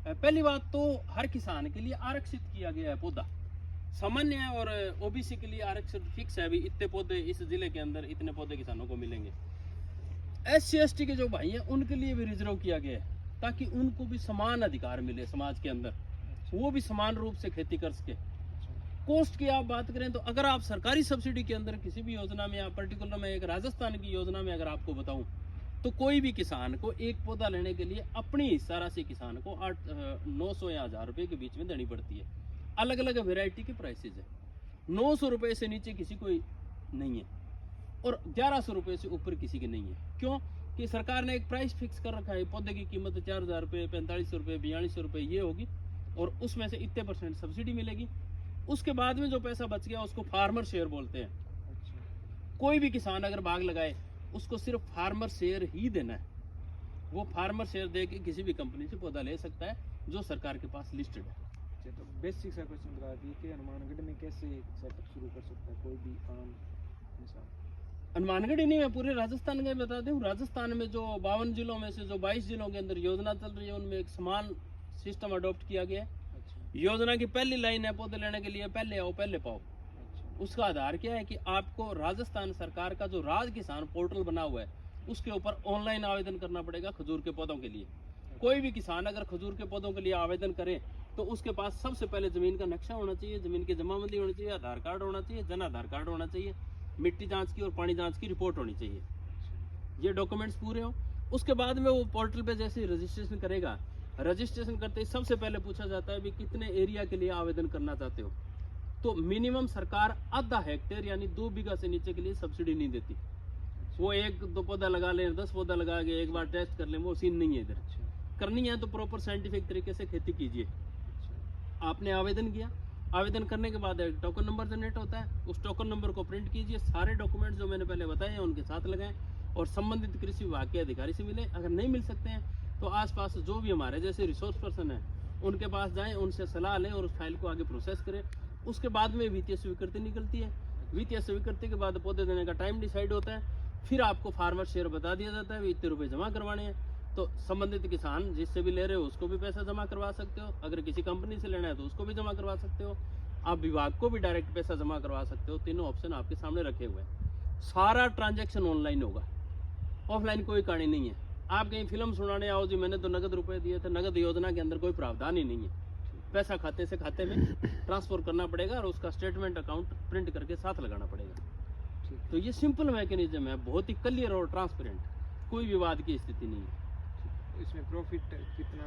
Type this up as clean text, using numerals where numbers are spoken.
पहली बात तो हर किसान के लिए आरक्षित किया गया है पौधा, सामान्य है, और ओबीसी के लिए आरक्षित फिक्स है। अभी इतने पौधे इस जिले के अंदर, इतने पौधे किसानों को मिलेंगे। SC ST के जो भाई हैं उनके लिए भी रिजर्व किया गया है, ताकि उनको भी समान अधिकार मिले समाज के अंदर, वो भी समान रूप से खेती कर सके। कॉस्ट की आप बात करें तो अगर आप सरकारी सब्सिडी के अंदर किसी भी योजना में, या पर्टिकुलर मैं एक राजस्थान की योजना में अगर आपको बताऊं, तो कोई भी किसान को एक पौधा लेने के लिए अपनी हिस्सा राशि किसान को 900 या 1000 रुपये के बीच में देनी पड़ती है। अलग अलग वेराइटी के प्राइसेज है। 900 रुपये से नीचे किसी को नहीं है, और 1100 रुपये से ऊपर किसी के नहीं है। क्यों? कि सरकार ने एक प्राइस फिक्स कर रखा है, पौधे की कीमत 4000 रुपये, 4500 रुपये, 4200 रुपये ये होगी, और उसमें से इतने % सब्सिडी मिलेगी। उसके बाद में जो पैसा बच गया उसको फार्मर शेयर बोलते हैं। कोई भी किसान अगर बाग लगाए उसको सिर्फ फार्मर शेयर ही देना है। वो फार्मर शेयर दे के किसी भी कंपनी से पौधा ले सकता है जो सरकार के पास लिस्टेड है। तो बेसिक सा क्वेश्चन बता दिए कि हनुमानगढ़ में कैसे सेटअप शुरू कर सकता है कोई भी आम इंसान? हनुमानगढ़ ही नहीं, मैं पूरे राजस्थान का बता दूं। राजस्थान में जो 52 जिलों में से जो 22 जिलों के अंदर योजना चल रही है, उनमें एक समान सिस्टम अडॉप्ट किया गया है। योजना की पहली लाइन है पौधे लेने के लिए पहले आओ पहले पाओ। उसका आधार क्या है कि आपको राजस्थान सरकार का जो राज किसान पोर्टल बना हुआ है उसके ऊपर ऑनलाइन आवेदन करना पड़ेगा खजूर के पौधों के लिए। कोई भी किसान अगर खजूर के पौधों के लिए आवेदन करे तो उसके पास सबसे पहले जमीन का नक्शा होना चाहिए, जमीन की जमाबंदी होनी चाहिए, आधार कार्ड होना चाहिए, जन आधार कार्ड होना चाहिए, मिट्टी जांच की और पानी जांच की रिपोर्ट होनी चाहिए। ये डॉक्यूमेंट्स पूरे हो, उसके बाद में वो पोर्टल पे जैसे रजिस्ट्रेशन करेगा, रजिस्ट्रेशन करते ही सबसे पहले पूछा जाता है भी कितने एरिया के लिए आवेदन करना चाहते हो। तो मिनिमम सरकार आधा हेक्टेयर यानी 2 बीघा से नीचे के लिए सब्सिडी नहीं देती। वो 1-2 पौधा लगा ले, 10 पौधा लगा के एक बार टेस्ट कर ले, वो सीन नहीं है इधर। करनी है तो प्रॉपर साइंटिफिक तरीके से खेती कीजिए। आपने आवेदन किया, आवेदन करने के बाद एक टोकन नंबर जनरेट होता है, उस टोकन नंबर को प्रिंट कीजिए, सारे डॉक्यूमेंट्स जो मैंने पहले बताए हैं उनके साथ लगाएं और संबंधित कृषि विभाग के अधिकारी से मिले। अगर नहीं मिल सकते हैं तो आसपास जो भी हमारे जैसे रिसोर्स पर्सन हैं उनके पास जाएं, उनसे सलाह लें और उस फाइल को आगे प्रोसेस करें। उसके बाद में वित्तीय स्वीकृति निकलती है। वित्तीय स्वीकृति के बाद पौधे देने का टाइम डिसाइड होता है। फिर आपको फार्मर शेयर बता दिया जाता है, इतने रुपये जमा करवाने हैं। तो संबंधित किसान जिससे भी ले रहे हो उसको भी पैसा जमा करवा सकते हो, अगर किसी कंपनी से लेना है तो उसको भी जमा करवा सकते हो, आप विभाग को भी डायरेक्ट पैसा जमा करवा सकते हो। तीनों ऑप्शन आपके सामने रखे हुए हैं। सारा ट्रांजैक्शन ऑनलाइन होगा, ऑफलाइन कोई कहानी नहीं है। आप कहीं फिल्म सुनाने आओ जी मैंने तो नगद रुपए दिए थे, नगद योजना के अंदर कोई प्रावधान ही नहीं है। पैसा खाते से खाते में ट्रांसफर करना पड़ेगा और उसका स्टेटमेंट अकाउंट प्रिंट करके साथ लगाना पड़ेगा। तो ये सिंपल मैकेनिज्म है, बहुत ही क्लियर और ट्रांसपेरेंट, कोई विवाद की स्थिति नहीं है। इसमें प्रॉफिट कितना